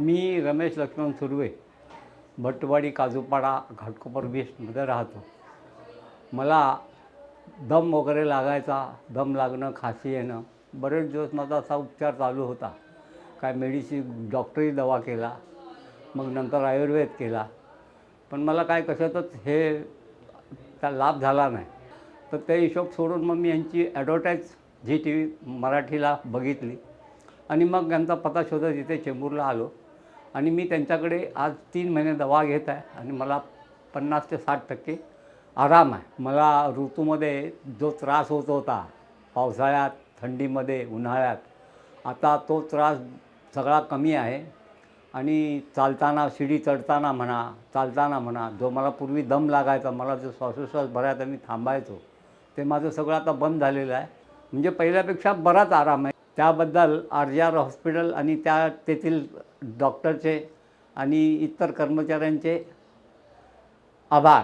मी रमेश लक्ष्मण सुर्वे, भट्टवाडी, काजूपाडा, घाटकोपर वेस्टमध्ये राहतो. मला दम वगैरे लागायचा, दम लागणं, खासी येणं, बरेच दिवस माझा असा उपचार चालू होता. काय मेडिसिन, डॉक्टरी दवा केला, मग नंतर आयुर्वेद केला, पण मला काय कशातच त्या लाभ झाला नाही. तर ते हिशोब सोडून मग मी यांची ॲडव्हर्टाईज झी टी व्ही मराठीला बघितली आणि मग यांचा पत्ता शोधत इथे चेंबूरला आलो आणि मी त्यांच्याकडे आज 3 महिने दवा घेत आहे आणि मला 50 ते 60% आराम आहे. मला ऋतूमध्ये जो त्रास होत होता, पावसाळ्यात, थंडीमध्ये, उन्हाळ्यात, आता तो त्रास सगळा कमी आहे आणि चालताना, शिडी चढताना म्हणा, जो मला पूर्वी दम लागायचा, मला जो श्वासोच्छ्वास भरायचा, मी थांबायचो, ते माझं सगळं आता बंद झालेलं आहे. म्हणजे पहिल्यापेक्षा बराच आराम आहे. त्याबद्दल RGR हॉस्पिटल आणि तेथील डॉक्टरचे आणि इतर कर्मचाऱ्यांचे आभार.